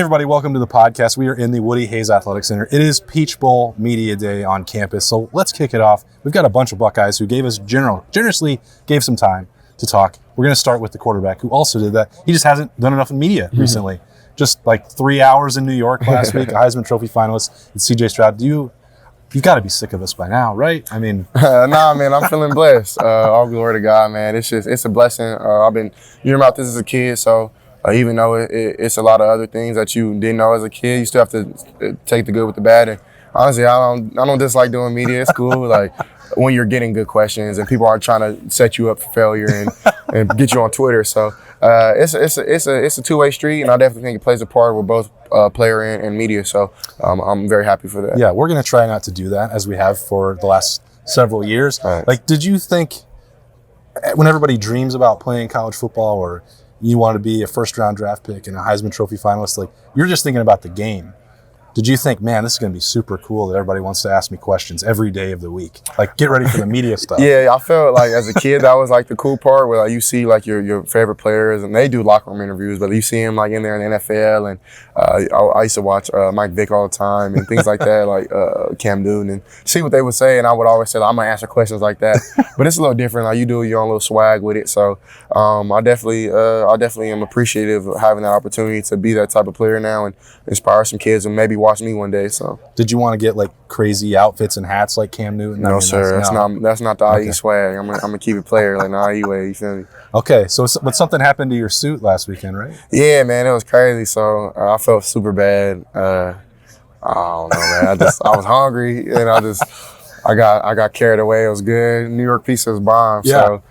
everybody, welcome to the podcast. We are in the Woody Hayes Athletic Center. It is Peach Bowl Media Day on campus, so let's kick it off. We've got a bunch of Buckeyes who gave us generously gave some time to talk. We're going to start with the quarterback who also did that. He just hasn't done enough in media recently. Just like 3 hours in New York last week, a Heisman Trophy finalist, and CJ Stroud. You've got to be sick of us by now, right? I mean, nah, man, I'm feeling blessed. All glory to God, man. It's a blessing. I've been hearing about this as a kid, so even though it's a lot of other things that you didn't know as a kid, you still have to take the good with the bad. And honestly, I don't dislike doing media. It's cool, like when you're getting good questions and people aren't trying to set you up for failure and get you on Twitter. So it's a two-way street, and I definitely think it plays a part with both player and media. So I'm very happy for that. Yeah, we're going to try not to do that as we have for the last several years. Right. Like, did you think when everybody dreams about playing college football or you want to be a first-round draft pick and a Heisman Trophy finalist, like you're just thinking about the game? Did you think, man, this is going to be super cool that everybody wants to ask me questions every day of the week? Like, get ready for the media stuff. Yeah, I felt like as a kid that was like the cool part where like, you see like your favorite players and they do locker room interviews, but you see them like in there in the NFL. And I used to watch Mike Vick all the time and things like that, like Cam Newton, and see what they would say. And I would always say, like, I'm going to answer questions like that. But it's a little different. Like you do your own little swag with it. So I definitely am appreciative of having that opportunity to be that type of player now and inspire some kids and maybe watch me one day. So did you want to get like crazy outfits and hats like Cam Newton? No, sir. That's not the IE swag. I'm gonna keep it player like the IE way. You feel me? Okay, but something happened to your suit last weekend, right? Yeah, man, it was crazy. So I felt super bad. I don't know, man. I was hungry and I got carried away. It was good. New York pizza was bomb. Yeah. So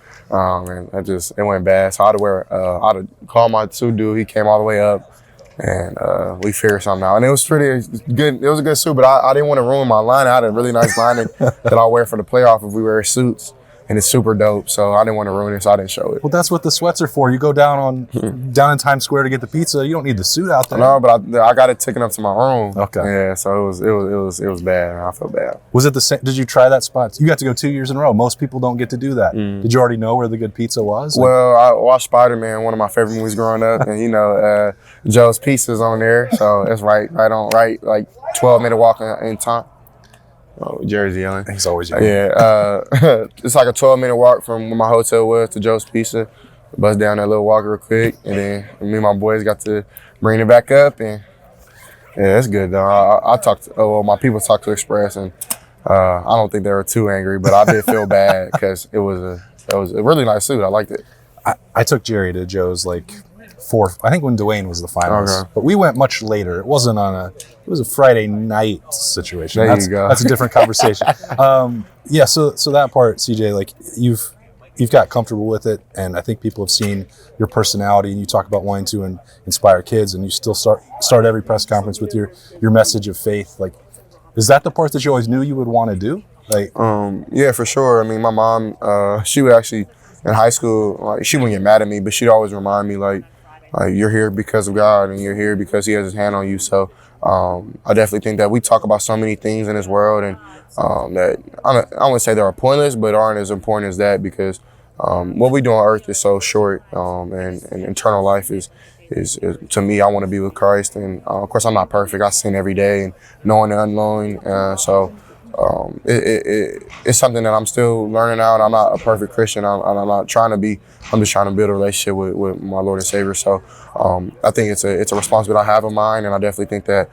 man, it went bad. So I'd have called my suit dude. He came all the way up. And we figured something out. And it was pretty good. It was a good suit, but I didn't want to ruin my lining. I had a really nice lining that I'll wear for the playoff if we wear suits. And it's super dope, so I didn't want to ruin it, so I didn't show it. Well, that's what the sweats are for. You go down in Times Square to get the pizza. You don't need the suit out there. No, but I got it taken up to my room. Okay. Yeah, so it was bad. I felt bad. Was it the same? Did you try that spot? You got to go 2 years in a row. Most people don't get to do that. Did you already know where the good pizza was? Well, I watched Spider-Man, one of my favorite movies growing up, and Joe's Pizza's on there, so it's right like 12-minute walk in time. Oh, Jerry's yelling. He's always yelling. Yeah, it's like a 12-minute walk from where my hotel was to Joe's Pizza. Bust down that little walk real quick, and then me and my boys got to bring it back up, and yeah, it's good though. My people talked to Express, and I don't think they were too angry, but I did feel bad because it was a really nice suit. I liked it. I took Jerry to Joe's like I think when Dwayne was the finalist. Okay. But we went much later. It wasn't it was a Friday night situation. There you go. That's a different conversation. Yeah, so that part, CJ, like you've got comfortable with it, and I think people have seen your personality, and you talk about wanting to inspire kids, and you still start every press conference with your message of faith. Like, is that the part that you always knew you would want to do? Like, yeah, for sure. I mean, my mom, she would actually in high school, like she wouldn't get mad at me, but she'd always remind me like you're here because of God, and you're here because He has His hand on you. So I definitely think that we talk about so many things in this world, and that I wouldn't say they're pointless, but aren't as important as that, because what we do on earth is so short, and eternal life is to me, I want to be with Christ. And of course, I'm not perfect. I sin every day, and knowing and unknowing. So it's something that I'm still learning out. I'm not a perfect Christian. I'm not trying to be. I'm just trying to build a relationship with my Lord and Savior. So I think it's a responsibility I have of mine, and I definitely think that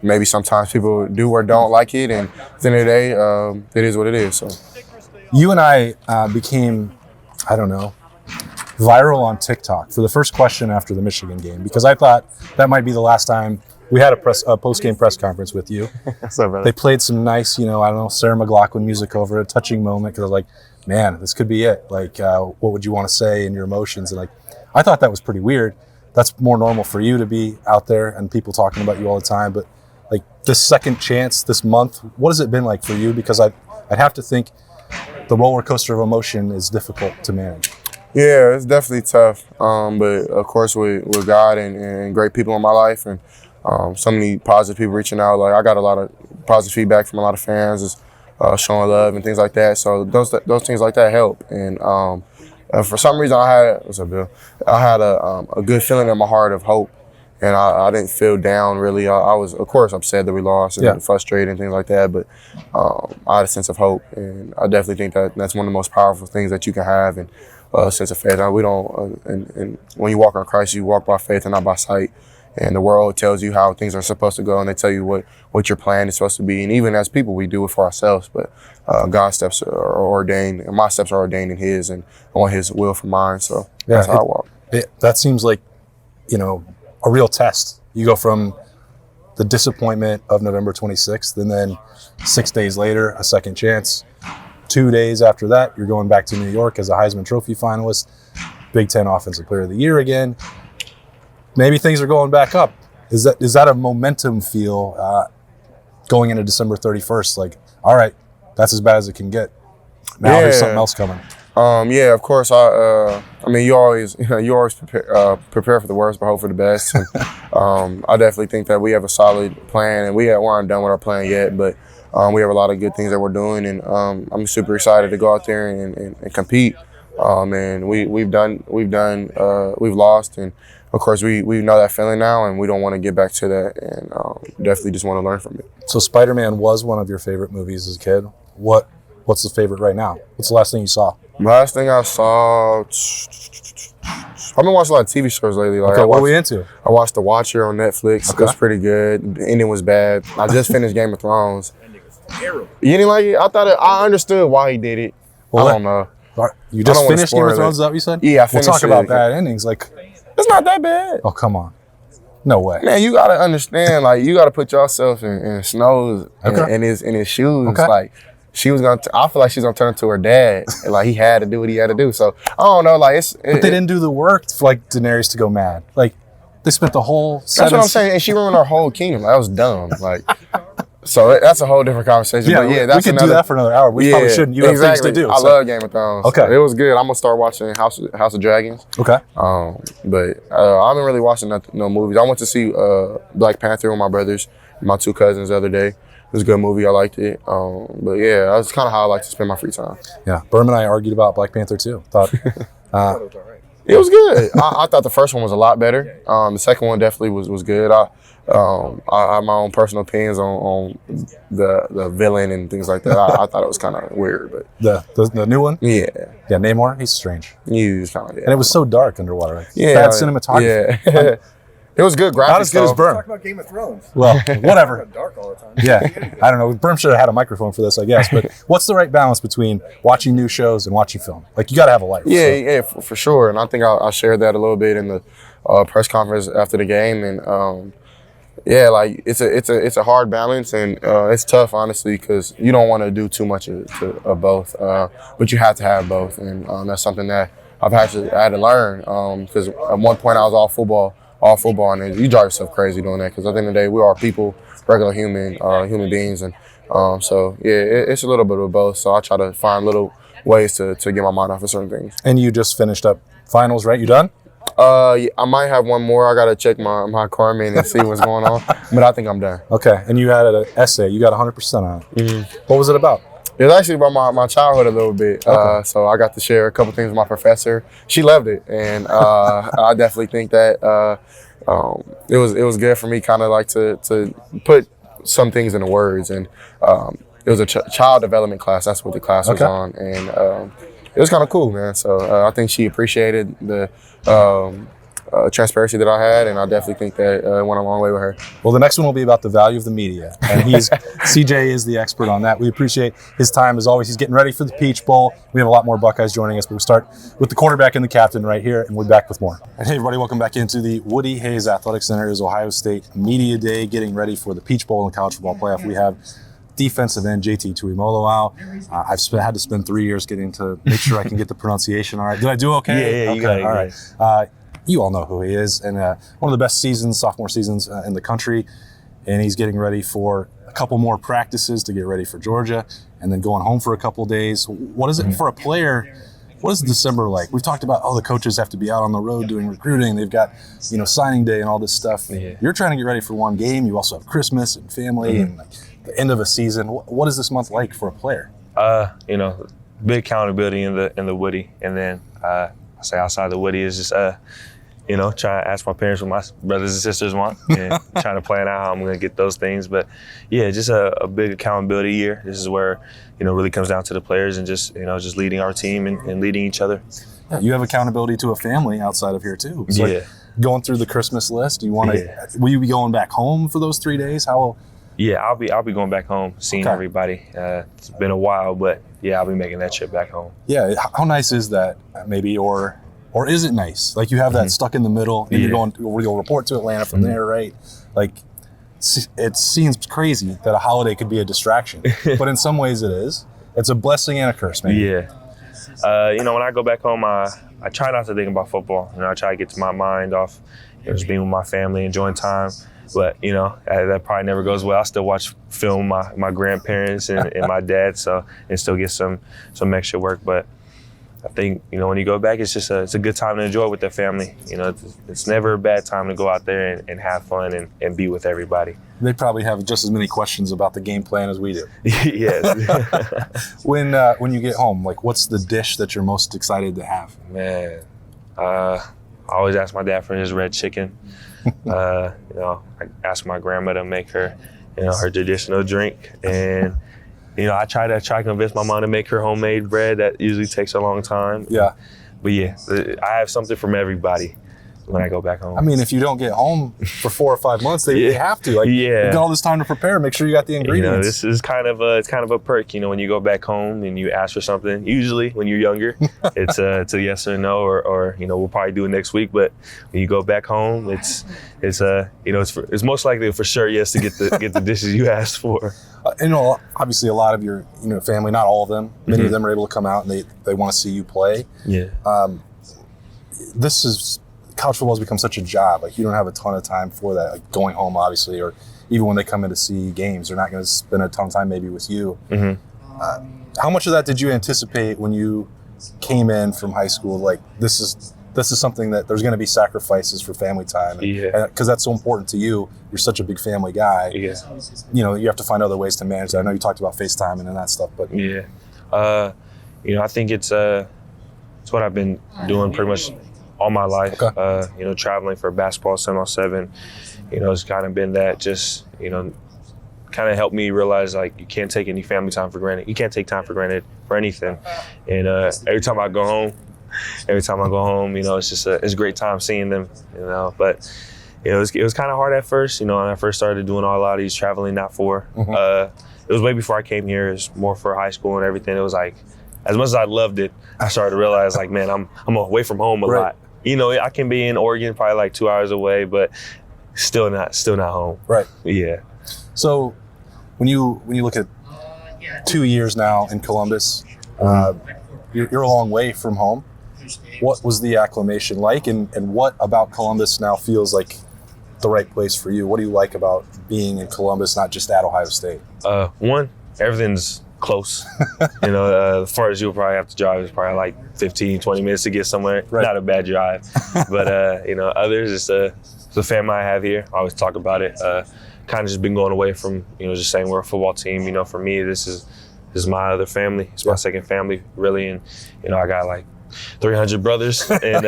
maybe sometimes people do or don't like it, and at the end of the day, it is what it is. So you and I became, I don't know, viral on TikTok for the first question after the Michigan game, because I thought that might be the last time we had a post-game press conference with you. They played some nice, Sarah McLachlan music over a touching moment, because I was like, man, this could be it. Like, what would you want to say in your emotions? And like, I thought that was pretty weird. That's more normal for you to be out there and people talking about you all the time. But like this second chance this month, what has it been like for you? Because I'd have to think the roller coaster of emotion is difficult to manage. Yeah, it's definitely tough. But of course, with God and great people in my life, and so many positive people reaching out. Like, I got a lot of positive feedback from a lot of fans, just showing love and things like that. So those things like that help. And for some reason, I had a good feeling in my heart of hope And I didn't feel down really. I was, of course, upset that we lost and frustrated and things like that. But I had a sense of hope, and I definitely think that that's one of the most powerful things that you can have, and a sense of faith. We don't. And when you walk on Christ, you walk by faith and not by sight. And the world tells you how things are supposed to go, and they tell you what your plan is supposed to be. And even as people, we do it for ourselves. But God's steps are ordained, and my steps are ordained in His, and I want His will for mine. So that's how I walk. That seems like, a real test. You go from the disappointment of November 26th, and then 6 days later, a second chance. 2 days after that, you're going back to New York as a Heisman Trophy finalist, Big Ten Offensive Player of the Year again. Maybe things are going back up. Is that a momentum feel going into December 31st? Like, all right, that's as bad as it can get. Now there's something else coming. Yeah, of course. I mean, you always prepare for the worst, but hope for the best. And, I definitely think that we have a solid plan, and we aren't done with our plan yet, but we have a lot of good things that we're doing, and I'm super excited to go out there and compete. And we've lost, and of course we know that feeling now, and we don't want to get back to that, and definitely just want to learn from it. So Spider-Man was one of your favorite movies as a kid. What's the favorite right now? What's the last thing you saw? Last thing I saw, I've been watching a lot of TV shows lately. Like, what are we into? I watched The Watcher on Netflix. Okay. It was pretty good. The ending was bad. I just finished Game of Thrones. You didn't like it? I understood why he did it. Well, I don't know. You just finished Game of Thrones, is that what you said? Yeah, I finished We'll talk about bad endings. Like, it's not that bad. Oh, come on. No way. Man, you got to understand, like, you got to put yourself in Snow's in his shoes. Okay. Like, I feel like she's going to turn to her dad. And, like, he had to do what he had to do. So, I don't know. Like, But they didn't do the work for, like, Daenerys to go mad. Like, they spent the whole That's what I'm saying. And she ruined our whole kingdom. That was dumb. Like, so that's a whole different conversation. Yeah, but yeah, we could do that for another hour. We probably shouldn't. You have things to do. I love Game of Thrones. Okay. So it was good. I'm going to start watching House of Dragons. Okay. But I haven't really watched no movies. I went to see Black Panther with my brothers, my two cousins the other day. It was a good movie. I liked it. But yeah, that's kind of how I like to spend my free time. Yeah. Berm and I argued about Black Panther too. Thought it was good. I thought the first one was a lot better. The second one definitely was good. I have my own personal opinions on the villain and things like that. I thought it was kind of weird, but the new one. Yeah, Namor. He's strange. He was kind of and it was so dark underwater. Like, yeah, bad cinematography. Yeah. It was good graphics. Not as good as Berm. Talk about Game of Thrones. Well, whatever. Dark all the time. Yeah, I don't know. Berm should have had a microphone for this, I guess. But what's the right balance between watching new shows and watching film? Like, you got to have a life. Yeah, for sure. And I think I shared that a little bit in the press conference after the game. And yeah, like it's a hard balance, and it's tough, honestly, because you don't want to do too much of both, but you have to have both, and that's something that I had to learn. Because at one point I was all football, and you drive yourself crazy doing that. Because at the end of the day, we are people, regular human beings, and so yeah, it's a little bit of both. So I try to find little ways to get my mind off of certain things. And you just finished up finals, right? You done? Yeah, I might have one more. I gotta check my Carmen and see what's going on, but I think I'm done. Okay, and you had an essay. You got 100% on it. Mm-hmm. What was it about? It was actually about my childhood a little bit. Okay. So I got to share a couple things with my professor. She loved it, and I definitely think that it was good for me, kind of like to put some things into words. And it was a child development class. That's what the class was on, and it was kind of cool, man. So I think she appreciated the transparency that I had, and I definitely think that it went a long way with her. Well, the next one will be about the value of the media, and CJ is the expert on that. We appreciate his time as always. He's getting ready for the Peach Bowl. We have a lot more Buckeyes joining us, but we'll start with the quarterback and the captain right here, and we'll be back with more. And hey, everybody, welcome back into the Woody Hayes Athletic Center. It is Ohio State Media Day, getting ready for the Peach Bowl and the college football playoff. We have defensive end JT Tuimoloau. I've had to spend 3 years getting to make sure I can get the pronunciation all right. Did I do okay? Yeah, okay, you got it. All right. You all know who he is, and one of the best sophomore seasons in the country, and he's getting ready for a couple more practices to get ready for Georgia, and then going home for a couple days. What is it for a player? What is December like? We've talked about, the coaches have to be out on the road doing recruiting. They've got, signing day and all this stuff. Yeah. You're trying to get ready for one game. You also have Christmas and family and the end of a season. What is this month like for a player? Big accountability in the Woody, and then I say outside the Woody is just try to ask my parents what my brothers and sisters want and trying to plan out how I'm going to get those things. But yeah, just a big accountability year. This is where, really comes down to the players and just leading our team and leading each other. Yeah, you have accountability to a family outside of here too. It's like going through the Christmas list. Do you want to? Will you be going back home for those 3 days? How? Yeah, I'll be going back home, seeing everybody. It's been a while, but yeah, I'll be making that trip back home. Yeah, how nice is that? Maybe or is it nice? Like you have that stuck in the middle, and you'll report to Atlanta from there, right? Like it seems crazy that a holiday could be a distraction, but in some ways it is. It's a blessing and a curse, man. Yeah. When I go back home, I try not to think about football. I try to get to my mind off just being with my family, enjoying time. But, that probably never goes well. I still watch film my grandparents and my dad, and still get some extra work. But I think, when you go back, it's just it's a good time to enjoy with the family. It's never a bad time to go out there and have fun and be with everybody. They probably have just as many questions about the game plan as we do. Yes. When you get home, like what's the dish that you're most excited to have? Man, I always ask my dad for his red chicken. I ask my grandma to make her, her traditional drink, and I try to convince my mom to make her homemade bread. That usually takes a long time. Yeah, but yeah, I have something from everybody when I go back home. I mean, if you don't get home for 4 or 5 months, they have to. Like, you got all this time to prepare. Make sure you got the ingredients. This is kind of a perk. When you go back home and you ask for something. Usually, when you're younger, it's a yes or no, or we'll probably do it next week. But when you go back home, it's most likely for sure yes to get the dishes you asked for. Obviously, a lot of your family, not all of them, many of them are able to come out and they want to see you play. Yeah. College football has become such a job. Like, you don't have a ton of time for that. Like, going home, obviously, or even when they come in to see games, they're not going to spend a ton of time maybe with you. Mm-hmm. How much of that did you anticipate when you came in from high school? Like, this is something that there's going to be sacrifices for family time. Because that's so important to you. You're such a big family guy. Yeah. You have to find other ways to manage that. I know you talked about FaceTime and that stuff, but yeah. I think it's what I've been doing pretty much all my life. Okay. Traveling for basketball 7-on-7, it's kind of been that just, kind of helped me realize, like, you can't take any family time for granted. You can't take time for granted for anything. And every time I go home, it's just it's a great time seeing them, But, it was kind of hard at first, when I first started doing a lot of these traveling, not for. Mm-hmm. It was way before I came here. It was more for high school and everything. It was like, as much as I loved it, I started to realize, like, man, I'm away from home a lot. I can be in Oregon, probably like 2 hours away, but still not home. Right. Yeah. So when you look at 2 years now in Columbus, you're a long way from home. What was the acclimation like, and what about Columbus now feels like the right place for you? What do you like about being in Columbus, not just at Ohio State? One, everything's close. As far as you'll probably have to drive is probably like 15, 20 minutes to get somewhere. Right. Not a bad drive. But, others, it's the family I have here. I always talk about it. Kind of just been going away from, just saying we're a football team. For me, this is my other family. It's my second family, really. And, I got like 300 brothers. And,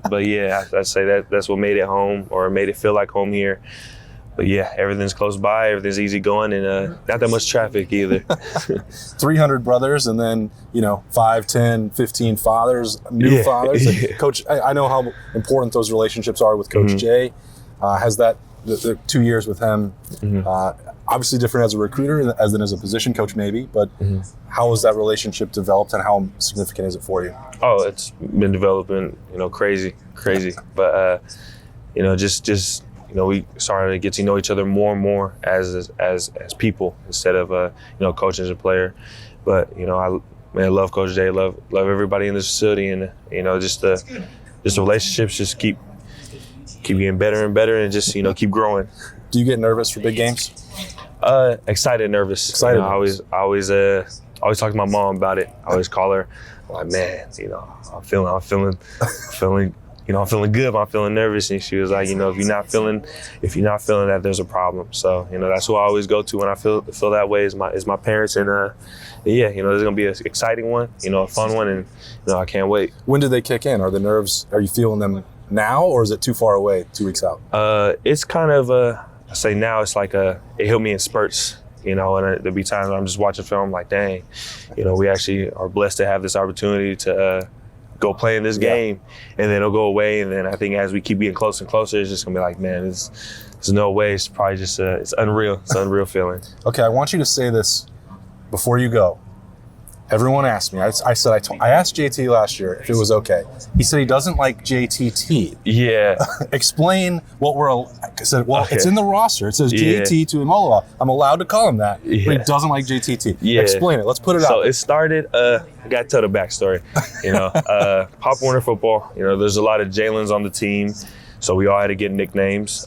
but yeah, I'd say that's what made it home, or made it feel like home here. But yeah, everything's close by, everything's easy going, and not that much traffic either. 300 brothers, and then 5, 10, 15 fathers, new fathers. And Coach, I know how important those relationships are with Coach Jay. Has that the 2 years with him? Obviously different as a recruiter as as a position coach, maybe. But how has that relationship developed, and how significant is it for you? Oh, it's been developing, crazy. But just. We started to get to know each other more and more as people, instead of coach as a player. But I love Coach Jay, love everybody in this facility, and just the relationships just keep getting better and better, and just keep growing. Do you get nervous for big games? Excited, nervous. Excited. I always talk to my mom about it. I always call her, I'm like, man, I'm feeling I'm feeling good, but I'm feeling nervous. And she was like, if you're not feeling that, there's a problem. So, that's who I always go to when I feel that way is my parents. And there's gonna be an exciting one, a fun one, and I can't wait. When do they kick in? Are the nerves? Are you feeling them now, or is it too far away 2 weeks out? It's kind of I say now it's like it hit me in spurts, and there'll be times when I'm just watching film like, dang, we actually are blessed to have this opportunity to go play in this game, and then it'll go away, and then I think as we keep getting closer and closer, it's just gonna be like, man, there's no way. It's probably just it's unreal. It's an unreal feeling. Okay, I want you to say this before you go. Everyone asked me. I asked JT last year if it was okay. He said he doesn't like JTT. Yeah. Explain what I said, well, Okay. It's in the roster. It says JT Tuimoloau. I'm allowed to call him that, but he doesn't like JTT. Yeah. Explain it. Let's put it out. So it started, I got to tell the backstory. Pop Warner football, there's a lot of Jalen's on the team, so we all had to get nicknames.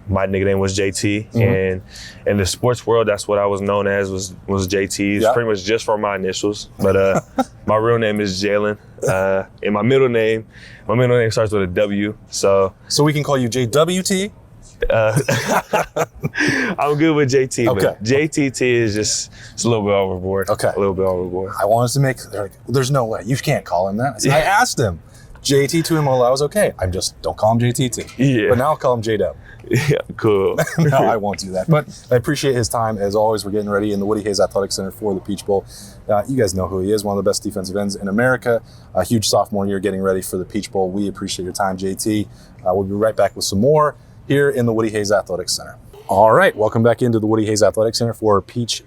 My nickname was JT, and in the sports world, that's what I was known as was JT. It's pretty much just from my initials, but my real name is Jalen, and my middle name starts with a W. So we can call you JWT. I'm good with JT, Okay. but JTT is it's a little bit overboard. Okay, a little bit overboard. I wanted to make. There's no way you can't call him that. I asked him. JT Tuimoloau is okay. Don't call him JTT. Yeah. But now I'll call him JW. Yeah, cool. No, I won't do that. But I appreciate his time. As always, we're getting ready in the Woody Hayes Athletic Center for the Peach Bowl. You guys know who he is, one of the best defensive ends in America. A huge sophomore year getting ready for the Peach Bowl. We appreciate your time, JT. We'll be right back with some more here in the Woody Hayes Athletic Center. All right, welcome back into the Woody Hayes Athletic Center for Peach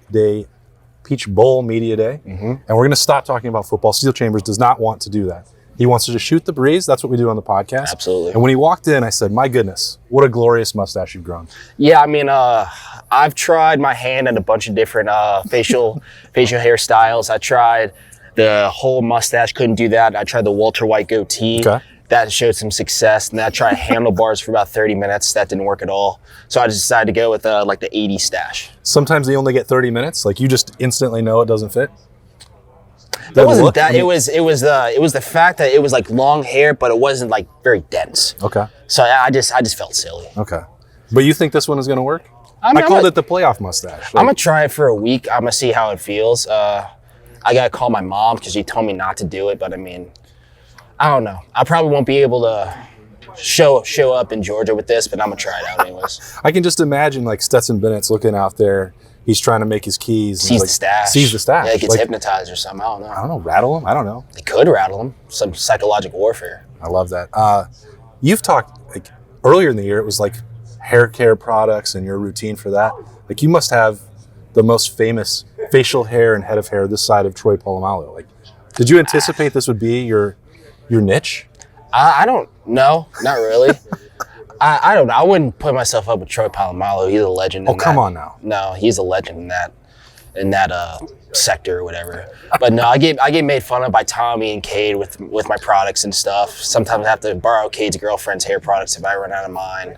Bowl Media Day. And we're going to stop talking about football. Steele Chambers does not want to do that. He wants to just shoot the breeze. That's what we do on the podcast. Absolutely. And when he walked in, I said, my goodness, what a glorious mustache you've grown. Yeah, I mean, I've tried my hand at a bunch of different facial hairstyles. I tried the whole mustache, couldn't do that. I tried the Walter White goatee. Okay. That showed some success. And then I tried handlebars for about 30 minutes. That didn't work at all. So I just decided to go with like the 80s stash. Sometimes they only get 30 minutes. Like you just instantly know it doesn't fit. It wasn't that. It was the fact that it was like long hair, but it wasn't like very dense. Okay. So I just felt silly. Okay. But you think this one is going to work? I mean, I called it the playoff mustache. I'm going to try it for a week. I'm going to see how it feels. I got to call my mom because she told me not to do it. But I mean, I don't know. I probably won't be able to show up in Georgia with this, but I'm going to try it out anyways. I can just imagine like Stetson Bennett's looking out there. He's trying to make his keys. Sees the stash. Yeah, he gets hypnotized or something. I don't know. Rattle him? I don't know. They could rattle him. Some psychological warfare. I love that. You've talked like earlier in the year, it was like hair care products and your routine for that. Like you must have the most famous facial hair and head of hair this side of Troy Polamalu. Like, did you anticipate this would be your niche? I don't know. Not really. I don't know. I wouldn't put myself up with Troy Polamalu. He's a legend. Oh, come on now. No, he's a legend in that sector or whatever. But no, I get made fun of by Tommy and Kade with my products and stuff. Sometimes I have to borrow Kade's girlfriend's hair products if I run out of mine.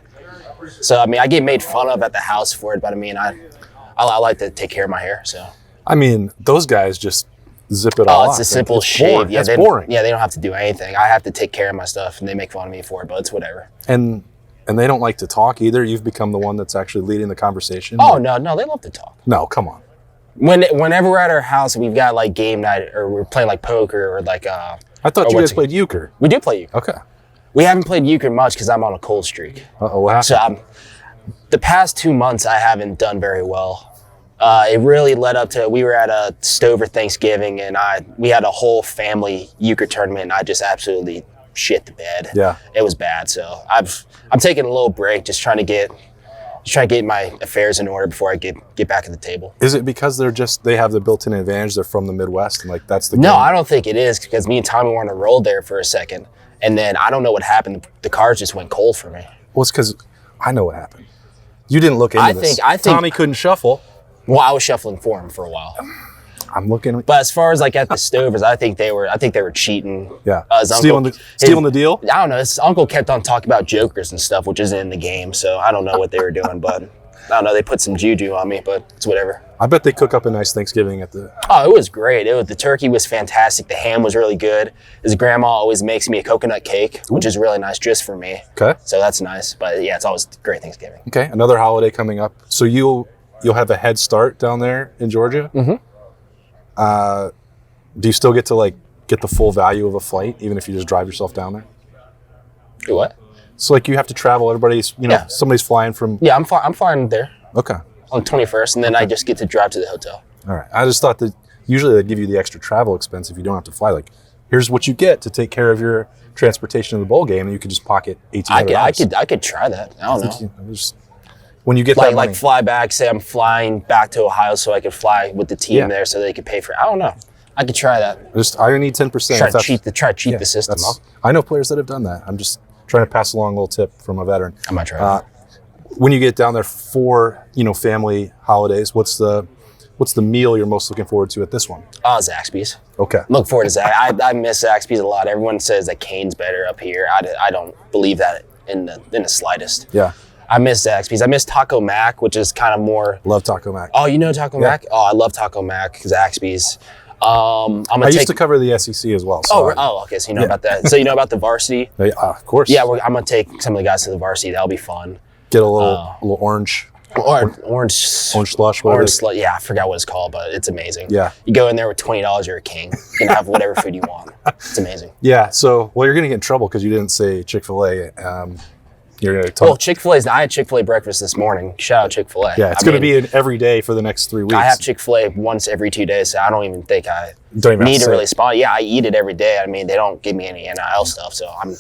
So I mean, I get made fun of at the house for it. But I mean, I like to take care of my hair. So I mean, those guys just zip it all it's off. a simple It's shave. boring. Yeah, That's boring. Yeah, they don't have to do anything. I have to take care of my stuff, and they make fun of me for it. But it's whatever. And they don't like to talk either. You've become the one that's actually leading the conversation. Oh no, they love to talk. No, come on. Whenever we're at our house, we've got like game night, or we're playing like poker, or like. I thought you guys played euchre. We do play euchre. Okay. We haven't played euchre much because I'm on a cold streak. Uh-oh, what happened? So the past 2 months, I haven't done very well. It really led up to, we were at a Stover Thanksgiving, and we had a whole family euchre tournament, and I just absolutely shit the bed. Yeah. It was bad. So I'm taking a little break, just trying to get my affairs in order before I get back at the table. Is it because they have the built-in advantage? They're from the Midwest, and like that's the No, game? I don't think it is, because me and Tommy were on a roll there for a second, and then I don't know what happened. The cards just went cold for me. Well, it's because I know what happened. You didn't look into this. I think Tommy couldn't shuffle. Well, I was shuffling for him for a while. I'm looking. But as far as like at the Stovers, I think they were cheating. Yeah. Stealing the deal? I don't know. His uncle kept on talking about jokers and stuff, which isn't in the game. So I don't know what they were doing, but I don't know. They put some juju on me, but it's whatever. I bet they cook up a nice Thanksgiving at the. Oh, it was great. The turkey was fantastic. The ham was really good. His grandma always makes me a coconut cake, which is really nice just for me. Okay. So that's nice. But yeah, it's always great Thanksgiving. Okay. Another holiday coming up. So you'll have a head start down there in Georgia. Mm-hmm. Do you still get to like get the full value of a flight, even if you just drive yourself down there? Do what? So like you have to travel. Everybody's, somebody's flying from. Yeah, I'm flying there. Okay. On the 21st, and then I just get to drive to the hotel. All right. I just thought that usually they give you the extra travel expense if you don't have to fly. Like, here's what you get to take care of your transportation to the bowl game, and you could just pocket $1,800. I could try that. I don't know. When you get that money. Like fly back. Say I'm flying back to Ohio, so I could fly with the team there, so they could pay for it. I don't know. I could try that. I need 10%. Try to cheat the system. I know players that have done that. I'm just trying to pass along a little tip from a veteran. I might try that. When you get down there for family holidays, what's the meal you're most looking forward to at this one? Zaxby's. Okay. Look forward to that. I miss Zaxby's a lot. Everyone says that Cane's better up here. I don't believe that in the slightest. Yeah. I miss Zaxby's. I miss Taco Mac, which is kind of more. Love Taco Mac. Oh, you know Taco Mac? Oh, I love Taco Mac. Zaxby's. I used to cover the SEC as well. So okay. So you know about that. So you know about the varsity? Of course. Yeah, I'm gonna take some of the guys to the varsity. That'll be fun. Get a little orange. Orange slush. Orange slush. Yeah, I forgot what it's called, but it's amazing. Yeah. You go in there with $20, you're a king. You can have whatever food you want. It's amazing. Yeah. So, you're going to get in trouble because you didn't say Chick-fil-A. You're going to talk. Well, Chick-fil-A's. I had Chick-fil-A breakfast this morning. Shout out Chick-fil-A. Yeah, it's going to be an every day for the next 3 weeks. I have Chick-fil-A once every 2 days, so I don't even think I don't even need to really sponsor. Yeah, I eat it every day. I mean, they don't give me any NIL stuff, so I'm.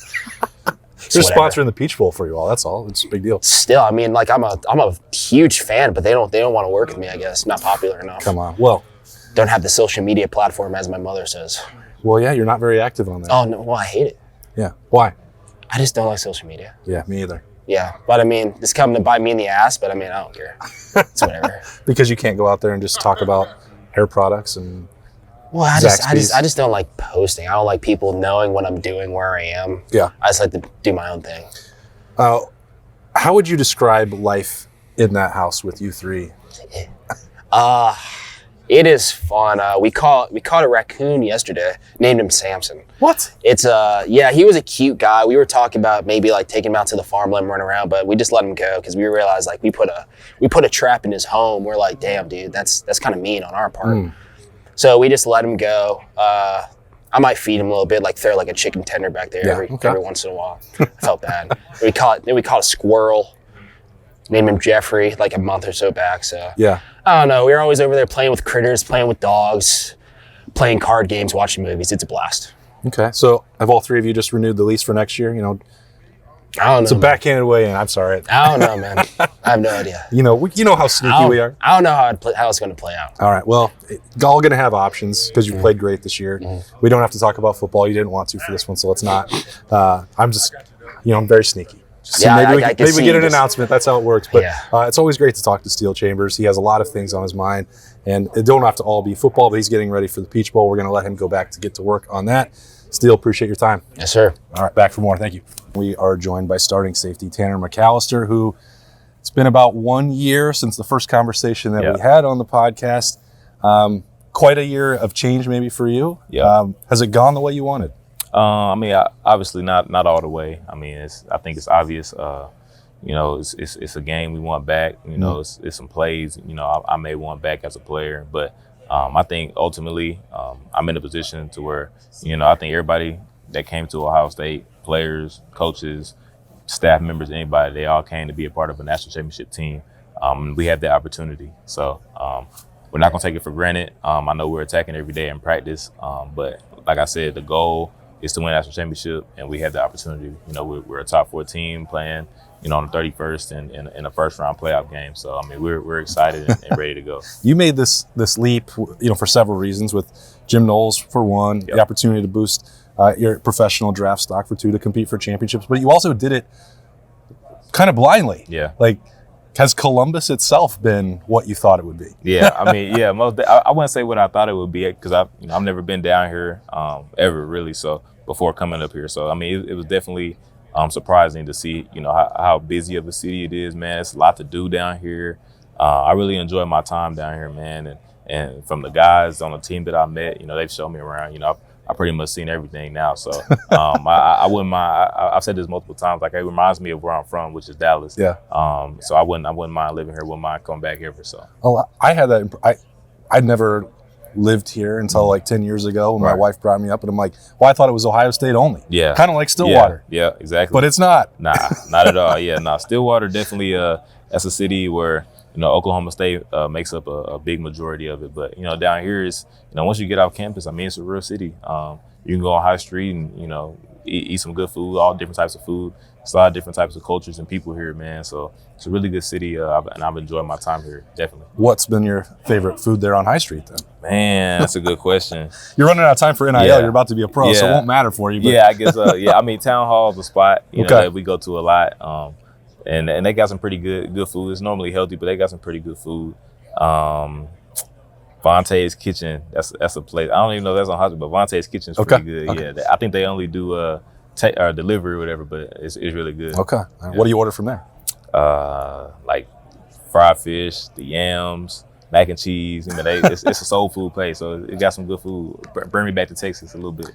They're sponsoring the Peach Bowl for you all. That's all. It's a big deal. Still, I mean, like I'm a huge fan, but they don't want to work with me. I guess not popular enough. Come on. Well, don't have the social media platform as my mother says. Well, yeah, you're not very active on that. Oh no, well I hate it. Yeah. Why? I just don't like social media. Yeah, me either. Yeah, but I mean, it's coming to bite me in the ass. But I mean, I don't care. It's whatever. Because you can't go out there and just talk about hair products and. Well, I just don't like posting. I don't like people knowing what I'm doing, where I am. Yeah. I just like to do my own thing. How would you describe life in that house with you three? It is fun. We caught a raccoon yesterday. Named him Samson. What? It's he was a cute guy. We were talking about maybe like taking him out to the farm, let him run around, but we just let him go because we realized like we put a trap in his home. We're like, damn, dude, that's kind of mean on our part. So we just let him go. I might feed him a little bit, like throw like a chicken tender back there every once in a while. I felt bad. We caught a squirrel. Named him Jeffrey like a month or so back. So yeah, I don't know. We were always over there playing with critters, playing with dogs, playing card games, watching movies. It's a blast. Okay, so have all three of you just renewed the lease for next year? I don't know. It's a backhanded way in. I'm sorry. I don't know, man. I have no idea. You know how sneaky we are. I don't know how it's going to play out. All right. Well, all going to have options because you played great this year. We don't have to talk about football. You didn't want to for this one, so let's not. I'm just, I'm very sneaky. So maybe we get an announcement. That's how it works. But it's always great to talk to Steele Chambers. He has a lot of things on his mind, and it don't have to all be football. But he's getting ready for the Peach Bowl. We're going to let him go back to get to work on that. Steele, appreciate your time. Yes, sir. All right, back for more. Thank you. We are joined by starting safety Tanner McAllister, who it's been about 1 year since the first conversation that we had on the podcast. Quite a year of change maybe for you. Yeah. Has it gone the way you wanted? Obviously not all the way. I think it's obvious. It's a game we want back. It's some plays. I may want back as a player, but I think ultimately I'm in a position to where I think everybody that came to Ohio State, players, coaches, staff members, anybody, they all came to be a part of a national championship team. We have that opportunity, so we're not gonna take it for granted. I know we're attacking every day in practice, but like I said, the goal is to win a national championship, and we have the opportunity. We're a top 4 team playing, on the 31st in a first round playoff game. So we're excited and ready to go. You made this leap, for several reasons. With Jim Knowles for one, the opportunity to boost your professional draft stock for 2 to compete for championships, but you also did it kind of blindly. Yeah. Like, has Columbus itself been what you thought it would be? Yeah, I wouldn't say what I thought it would be because I've never been down here ever really. So before coming up here, so it was definitely surprising to see how busy of a city it is, man. It's a lot to do down here. I really enjoy my time down here, man, and from the guys on the team that I met, they've shown me around. I pretty much seen everything now. So I wouldn't mind. I've said this multiple times. Like, it reminds me of where I'm from, which is Dallas. Yeah. So I wouldn't mind living here. Wouldn't mind coming back ever. So. Oh, I had that. I'd never lived here until like 10 years ago when my Right. wife brought me up, and I'm like, well, I thought it was Ohio State only. Yeah. Kind of like Stillwater. Yeah, exactly. But it's not. Nah, not at all. Yeah, nah. Stillwater definitely. That's a city where Oklahoma State makes up a big majority of it. But down here is once you get off campus, I mean, it's a real city. You can go on High Street and eat some good food, all different types of food. It's a lot of different types of cultures and people here, man. So it's a really good city, and I've enjoyed my time here, definitely. What's been your favorite food there on High Street then? Man, that's a good question. You're running out of time for NIL. Yeah. You're about to be a pro, so it Yeah. won't matter for you. But Yeah, I guess. I mean, Town Hall is a spot Okay. that we go to a lot, and they got some pretty good food. It's normally healthy, but they got some pretty good food. Vontae's Kitchen, that's a place. I don't even know if that's on High Street, but Vontae's Kitchen is Okay. pretty good. Okay. Yeah, I think they only do or delivery or whatever, but it's really good. Okay. What do you order from there? Like fried fish, the yams, mac and cheese. It's a soul food place, so it got some good food. Bring me back to Texas a little bit.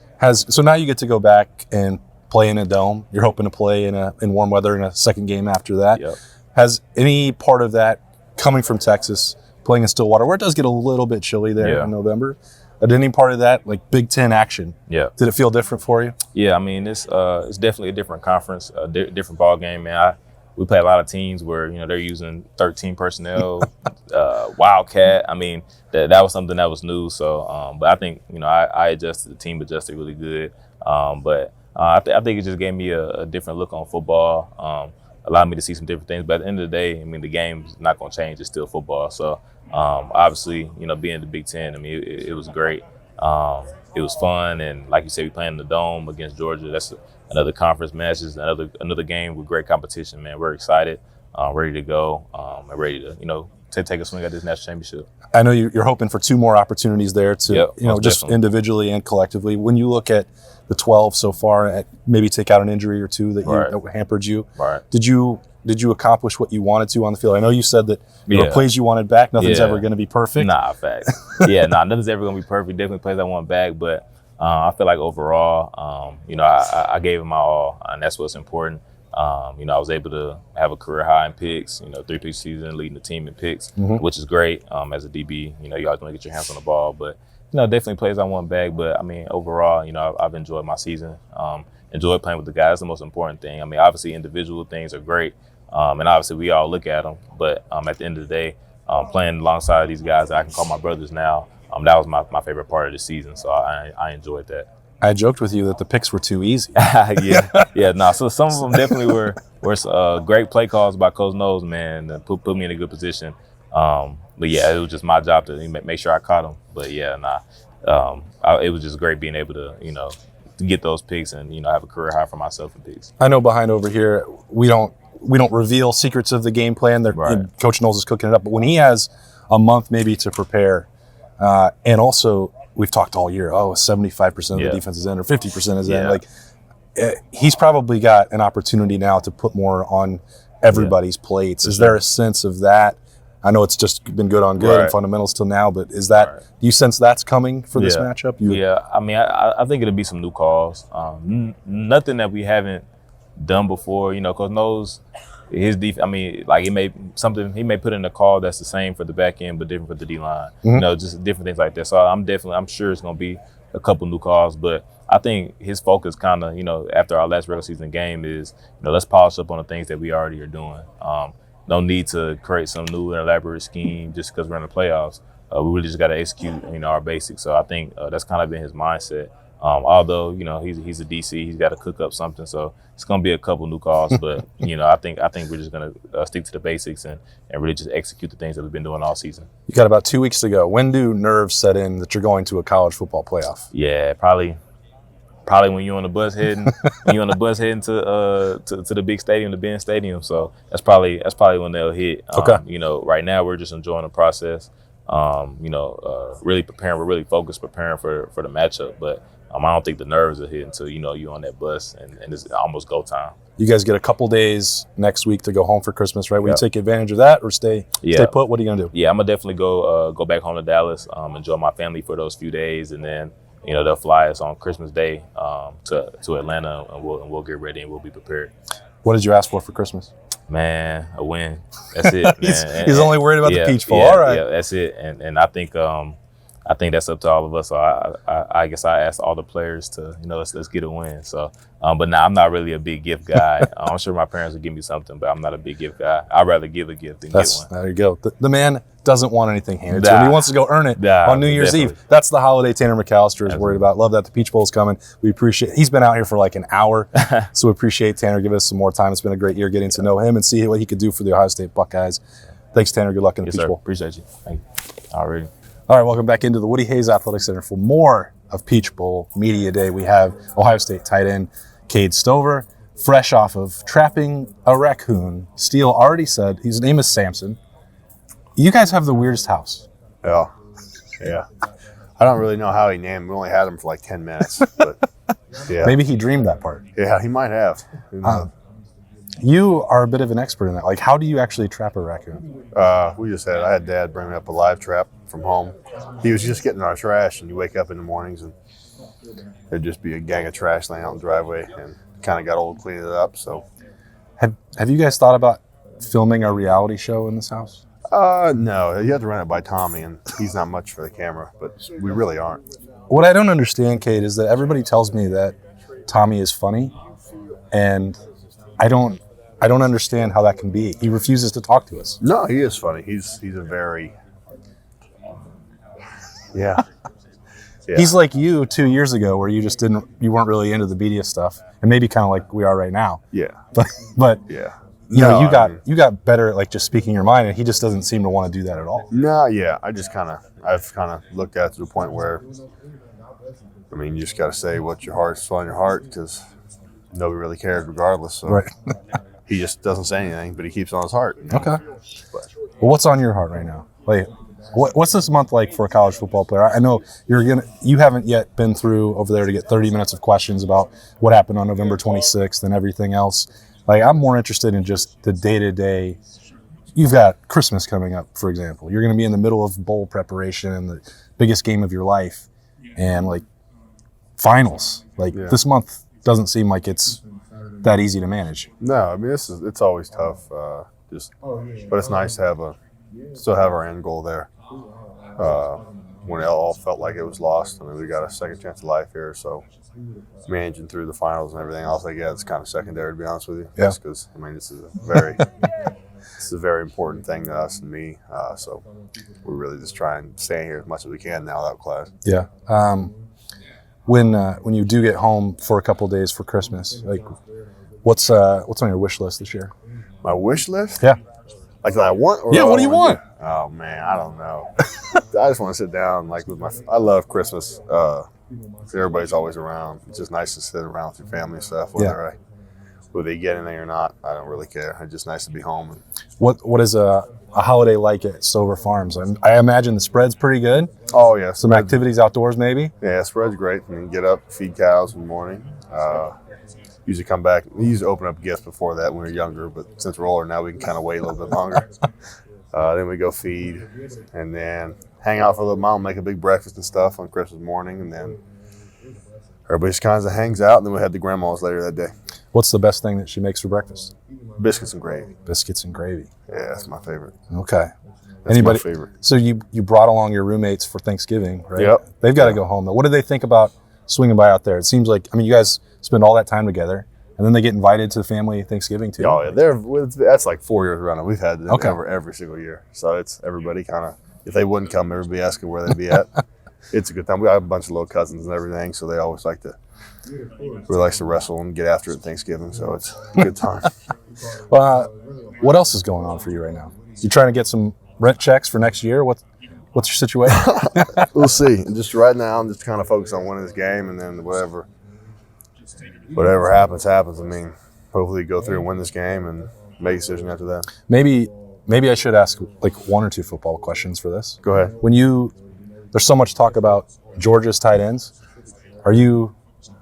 So now you get to go back and play in a dome. You're hoping to play in warm weather in a second game after that. Yep. Has any part of that coming from Texas, playing in Stillwater, where it does get a little bit chilly there Yeah. in November, did any part of that, like Big Ten action, Yeah. did it feel different for you? Yeah, I mean it's definitely a different conference, a different ball game, man. We play a lot of teams where they're using 13 personnel, Wildcat. I mean that was something that was new. So, but I think I adjusted. The team adjusted really good. But I think it just gave me a different look on football. Allowed me to see some different things. But at the end of the day, I mean the game's not going to change. It's still football. So obviously, being in the Big Ten, I mean it was great. It was fun, and like you said, we playing in the Dome against Georgia. That's another conference match. It's another game with great competition, man. We're excited, ready to go, and ready to take a swing at this national championship. I know you're hoping for 2 more opportunities there to, Yep, most just definitely. individually and collectively. When you look at the 12 so far, maybe take out an injury or two that Right. that hampered you. Right. Did you accomplish what you wanted to on the field? I know you said that there were Yeah. plays you wanted back. Nothing's Yeah. ever going to be perfect. Nah, facts. Nothing's ever gonna be perfect. Definitely plays I want back, but I feel like overall, I gave it my all, and that's what's important. I was able to have a career high in picks. 3 season, leading the team in picks, which is great. As a DB, you always want to get your hands on the ball, but definitely plays I want back. But I mean, overall, I've enjoyed my season. Enjoyed playing with the guys. That's the most important thing. I mean, obviously, individual things are great, and obviously we all look at them. But at the end of the day, playing alongside these guys that I can call my brothers now, that was my favorite part of the season. So I enjoyed that. I joked with you that the picks were too easy. So some of them definitely were great play calls by Coach Knowles, man, that put me in a good position. But yeah, it was just my job to make sure I caught them. But yeah, it was just great being able to to get those picks and have a career high for myself in picks. I know behind over here we don't reveal secrets of the game plan. Right. Coach Knowles is cooking it up, but when he has a month maybe to prepare, and also we've talked all year, 75% of the Yeah. defense is in or 50% is in. Yeah. Like he's probably got an opportunity now to put more on everybody's plates. Is there a sense of that? I know it's just been good on good and Right. fundamentals till now, but is that do you sense that's coming for this matchup? I mean, I think it'll be some new calls. Nothing that we haven't done before. Coach knows his defense. I mean, like he may put in a call that's the same for the back end, but different for the D line. Just different things like that. So I'm sure it's gonna be a couple new calls, but I think his focus kind of after our last regular season game is let's polish up on the things that we already are doing. No need to create some new and elaborate scheme just because we're in the playoffs. We really just got to execute, our basics. So I think that's kind of been his mindset. Although he's a DC, he's got to cook up something. So it's gonna be a couple new calls, but I think we're just gonna stick to the basics and really just execute the things that we've been doing all season. You got about 2 weeks to go. When do nerves set in that you're going to a college football playoff? Yeah, probably when you're on the bus heading to the big stadium, the Ben Stadium. So that's probably when they'll hit. Okay. Right now we're just enjoying the process. Really preparing. We're really focused preparing for the matchup. But I don't think the nerves will hit until you're on that bus and it's almost go time. You guys get a couple days next week to go home for Christmas, right? Will Yeah. you take advantage of that or stay put? What are you gonna do? Yeah, I'm gonna definitely go back home to Dallas. Enjoy my family for those few days, and then they'll fly us on Christmas Day to Atlanta, and we'll get ready and we'll be prepared. What did you ask for Christmas? Man, a win. That's it. Man. He's only worried about the peach bowl. Yeah, All right. Yeah, that's it. And I think I think that's up to all of us. So I guess I asked all the players to, let's get a win. So, but now I'm not really a big gift guy. I'm sure my parents would give me something, but I'm not a big gift guy. I'd rather give a gift than get one. There you go. The man doesn't want anything handed to him. He wants to go earn it on New Year's Eve. That's the holiday Tanner McAllister is worried about. Love that the Peach Bowl is coming. We appreciate. He's been out here for like an hour, so we appreciate Tanner giving us some more time. It's been a great year getting to know him and see what he could do for the Ohio State Buckeyes. Thanks, Tanner. Good luck in the Peach Bowl. Appreciate you. Thank you. Already. All right, welcome back into the Woody Hayes Athletic Center for more of Peach Bowl Media Day. We have Ohio State tight end Kade Stover, fresh off of trapping a raccoon. Steele already said his name is Samson. You guys have the weirdest house. Yeah. I don't really know how he named him. We only had him for like 10 minutes. But yeah. Maybe he dreamed that part. Yeah, he might have. You are a bit of an expert in that. Like, how do you actually trap a raccoon? I had Dad bring me up a live trap from home. He was just getting our trash, and you wake up in the mornings, and there'd just be a gang of trash laying out in the driveway, and kind of got old cleaning it up. So, have you guys thought about filming a reality show in this house? No, you have to run it by Tommy, and he's not much for the camera, but we really aren't. What I don't understand, Kade, is that everybody tells me that Tommy is funny, and I don't understand how that can be. He refuses to talk to us. No, he is funny. He's a very yeah. He's like you 2 years ago, where you weren't really into the media stuff, and maybe kind of like we are right now. Yeah, but yeah. You got better at like just speaking your mind, and he just doesn't seem to want to do that at all. No, yeah. I've kind of looked at it to the point where, you just got to say what's on your heart, because nobody really cares regardless. So. Right. He just doesn't say anything, but he keeps on his heart. Okay. Well, what's on your heart right now? Like, what's this month like for a college football player? I know you haven't yet been through over there to get 30 minutes of questions about what happened on November 26th and everything else. Like, I'm more interested in just the day-to-day. You've got Christmas coming up, for example. You're going to be in the middle of bowl preparation and the biggest game of your life, and like finals. This month doesn't seem like it's that easy to manage. No, it's always tough. But it's nice to still have our end goal there. When it all felt like it was lost, we got a second chance of life here, so managing through the finals and everything else, it's kind of secondary, to be honest with you. Yeah. Because this is a very important thing to us and me. So we're really just trying to stay here as much as we can now without class. Yeah. When you do get home for a couple of days for Christmas, like what's on your wish list this year? My wish list? Yeah. Like that I want? Or yeah, what do you want? Oh, man, I don't know. I just want to sit down I love Christmas. Everybody's always around. It's just nice to sit around with your family and stuff, whether they get anything or not. I don't really care. It's just nice to be home. What is a holiday like at Stover Farms? I imagine the spread's pretty good. Oh, yeah. Some activities outdoors, maybe? Yeah, spread's great. Get up, feed cows in the morning. Usually come back. We used to open up gifts before that when we were younger, but since we're older now, we can kind of wait a little bit longer. Then we go feed, and then hang out for a little while, make a big breakfast and stuff on Christmas morning, and then everybody just kind of hangs out, and then we had the grandmas later that day. What's the best thing that she makes for breakfast? Biscuits and gravy. Biscuits and gravy. Yeah, that's my favorite. Okay. That's my favorite. So you brought along your roommates for Thanksgiving, right? Yep. They've got to go home, though. What do they think about swinging by out there? It seems like, you guys spend all that time together, and then they get invited to family Thanksgiving, too. Oh, yeah. That's like 4 years running. We've had them every single year. So it's everybody kind of, if they wouldn't come, everybody asking where they'd be at. It's a good time. We have a bunch of little cousins and everything, so they always like to wrestle and get after it at Thanksgiving, so it's a good time. What else is going on for you right now? You trying to get some rent checks for next year? What's your situation? We'll see. Just right now, I'm just kind of focused on winning this game, and then whatever happens. Hopefully go through and win this game and make a decision after that. Maybe I should ask like one or two football questions for this. Go ahead. There's so much talk about Georgia's tight ends. Are you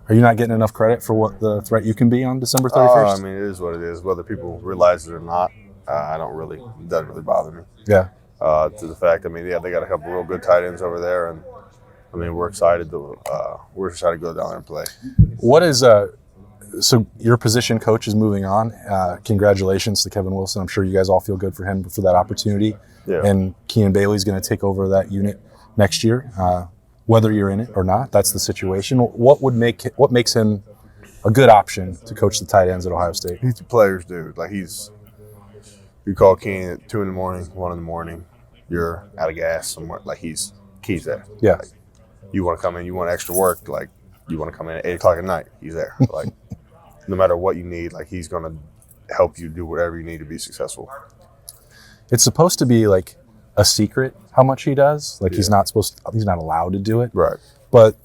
not getting enough credit for what the threat you can be on December 31st? It is what it is. Whether people realize it or not, it doesn't really bother me. Yeah. To the fact, they got a couple real good tight ends over there, and we're excited to go down there and play. What is so your position coach is moving on. Congratulations to Kevin Wilson. I'm sure you guys all feel good for him for that opportunity. Yeah. And Keenan Bailey's going to take over that unit next year, whether you're in it or not. That's the situation. What makes him a good option to coach the tight ends at Ohio State? He's the player's dude. Like you call Keenan at 2 in the morning, 1 in the morning, you're out of gas somewhere. Like he's there. Yeah. Like, you want to come in, you want extra work, like you want to come in at 8 o'clock at night, he's there. Like no matter what you need, like he's going to help you do whatever you need to be successful. It's supposed to be like a secret how much he does. Like he's not allowed to do it. Right. But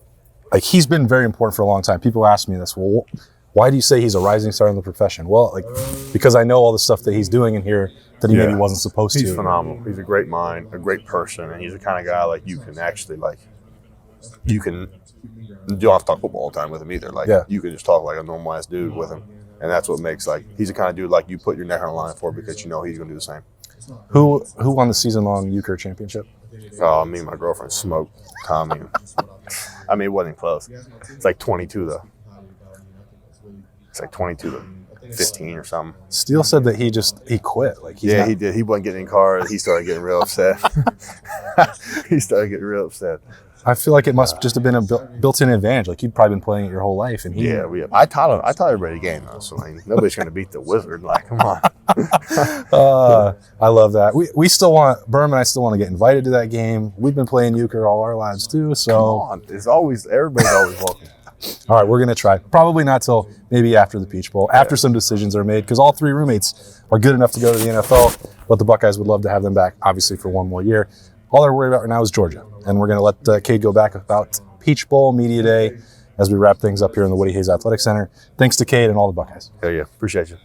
like he's been very important for a long time. People ask me this, well, why do you say he's a rising star in the profession? Well, like because I know all the stuff that he's doing in here that he maybe wasn't supposed to. He's phenomenal. He's a great mind, a great person, and he's the kind of guy like you can actually you don't have to talk football all the time with him either. Like you can just talk like a normal ass dude with him. And that's what makes he's the kind of dude like you put your neck on the line for because you know he's gonna do the same. Who won the season-long Euchre championship? Oh, me and my girlfriend smoked Tommy. I mean, it wasn't close. It's like 22 though. It's like 22 to 15 or something. Steele said that he quit. Like he did. He wasn't getting in cars. He started getting real upset. I feel like it must just have been a built-in advantage. Like you'd probably been playing it your whole life, and I taught everybody the game though. So nobody's going to beat the wizard. Like, come on. I love that. We still want Berman. I still want to get invited to that game. We've been playing euchre all our lives too. So come on, everybody's always welcome. All right, we're going to try. Probably not till maybe after the Peach Bowl, after some decisions are made, because all 3 roommates are good enough to go to the NFL. But the Buckeyes would love to have them back, obviously, for one more year. All they're worried about right now is Georgia. And we're going to let Kade go back about Peach Bowl, Media Day, as we wrap things up here in the Woody Hayes Athletic Center. Thanks to Kade and all the Buckeyes. Hell yeah. Appreciate you.